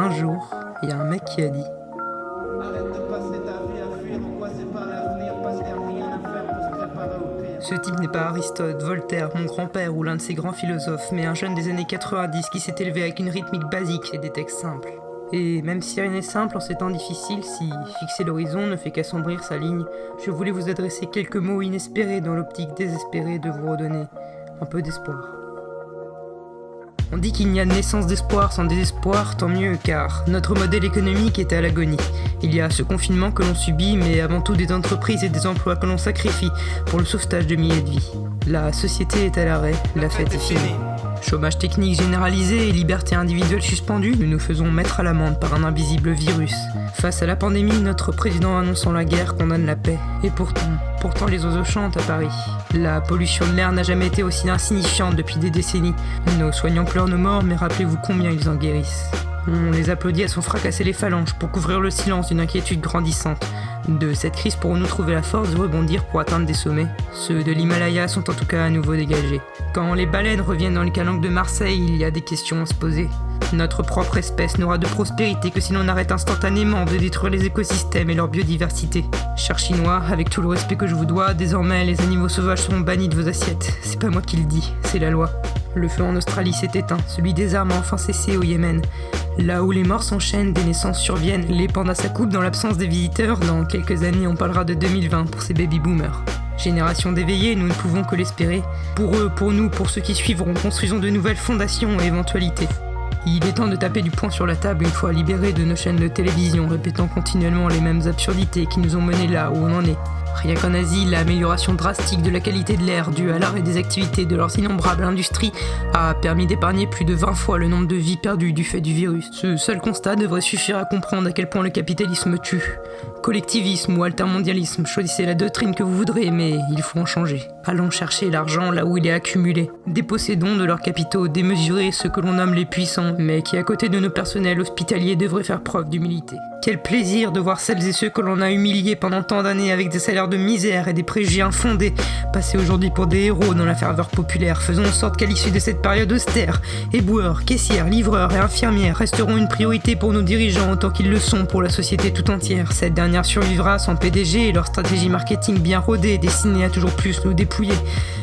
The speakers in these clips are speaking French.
Un jour, il y a un mec qui a dit: Arrête de passer ta vie à fuir, angoissé par l'avenir, parce qu'il n'y a rien à faire pour se préparer au pire. Ce type n'est pas Aristote, Voltaire, mon grand-père ou l'un de ces grands philosophes, mais un jeune des années 90 qui s'est élevé avec une rythmique basique et des textes simples. Et même si rien n'est simple en ces temps difficiles, si fixer l'horizon ne fait qu'assombrir sa ligne, je voulais vous adresser quelques mots inespérés dans l'optique désespérée de vous redonner un peu d'espoir. On dit qu'il n'y a de naissance d'espoir sans désespoir, tant mieux, car notre modèle économique est à l'agonie. Il y a ce confinement que l'on subit, mais avant tout des entreprises et des emplois que l'on sacrifie pour le sauvetage de milliers de vies. La société est à l'arrêt, la fête est finie. Chômage technique généralisé et liberté individuelle suspendue, nous nous faisons mettre à l'amende par un invisible virus. Face à la pandémie, notre président annonçant la guerre condamne la paix. Et pourtant les oiseaux chantent à Paris. La pollution de l'air n'a jamais été aussi insignifiante depuis des décennies. Nos soignants pleurent nos morts, mais rappelez-vous combien ils en guérissent. On les applaudit à s'en fracasser les phalanges pour couvrir le silence d'une inquiétude grandissante. De cette crise pourrons-nous trouver la force de rebondir pour atteindre des sommets? Ceux de l'Himalaya sont en tout cas à nouveau dégagés. Quand les baleines reviennent dans les calanques de Marseille, il y a des questions à se poser. Notre propre espèce n'aura de prospérité que si l'on arrête instantanément de détruire les écosystèmes et leur biodiversité. Chers Chinois, avec tout le respect que je vous dois, désormais les animaux sauvages seront bannis de vos assiettes. C'est pas moi qui le dis, c'est la loi. Le feu en Australie s'est éteint, celui des armes a enfin cessé au Yémen. Là où les morts s'enchaînent, des naissances surviennent, les pandas s'accoupent dans l'absence des visiteurs. Dans quelques années, on parlera de 2020 pour ces baby-boomers. Génération d'éveillés, nous ne pouvons que l'espérer. Pour eux, pour nous, pour ceux qui suivront, construisons de nouvelles fondations et éventualités. Il est temps de taper du poing sur la table une fois libérés de nos chaînes de télévision, répétant continuellement les mêmes absurdités qui nous ont menés là où on en est. Rien qu'en Asie, l'amélioration drastique de la qualité de l'air due à l'arrêt des activités de leurs innombrables industries a permis d'épargner plus de 20 fois le nombre de vies perdues du fait du virus. Ce seul constat devrait suffire à comprendre à quel point le capitalisme tue. Collectivisme ou altermondialisme, choisissez la doctrine que vous voudrez, mais il faut en changer. Allons chercher l'argent là où il est accumulé. Dépossédons de leurs capitaux démesurés ceux que l'on nomme les puissants, mais qui à côté de nos personnels hospitaliers devraient faire preuve d'humilité. Quel plaisir de voir celles et ceux que l'on a humiliés pendant tant d'années avec des salaires de misère et des préjugés infondés passer aujourd'hui pour des héros dans la ferveur populaire. Faisons en sorte qu'à l'issue de cette période austère, éboueurs, caissières, livreurs et infirmières resteront une priorité pour nos dirigeants autant qu'ils le sont pour la société tout entière. Cette dernière survivra sans PDG et leur stratégie marketing bien rodée, destinée à toujours plus nous dépouiller.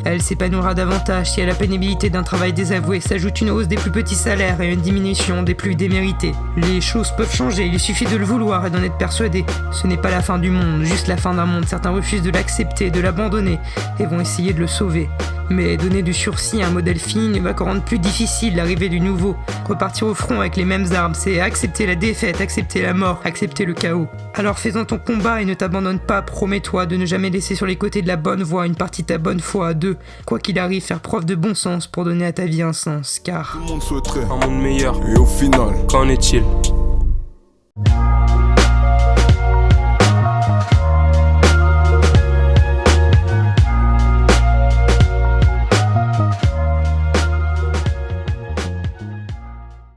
Elle s'épanouira davantage si à la pénibilité d'un travail désavoué s'ajoute une hausse des plus petits salaires et une diminution des plus démérités. Les choses peuvent changer, il suffit de le vouloir et d'en être persuadé. Ce n'est pas la fin du monde, juste la fin d'un monde. Certains refusent de l'accepter, de l'abandonner et vont essayer de le sauver. Mais donner du sursis à un modèle fini ne va qu'en rendre plus difficile l'arrivée du nouveau. Repartir au front avec les mêmes armes, c'est accepter la défaite, accepter la mort, accepter le chaos. Alors fais-en ton combat et ne t'abandonne pas, promets-toi de ne jamais laisser sur les côtés de la bonne voie une partie de ta bonne foi. 2. Quoi qu'il arrive, faire preuve de bon sens pour donner à ta vie un sens, car tout le monde souhaiterait un monde meilleur. Et au final, qu'en est-il?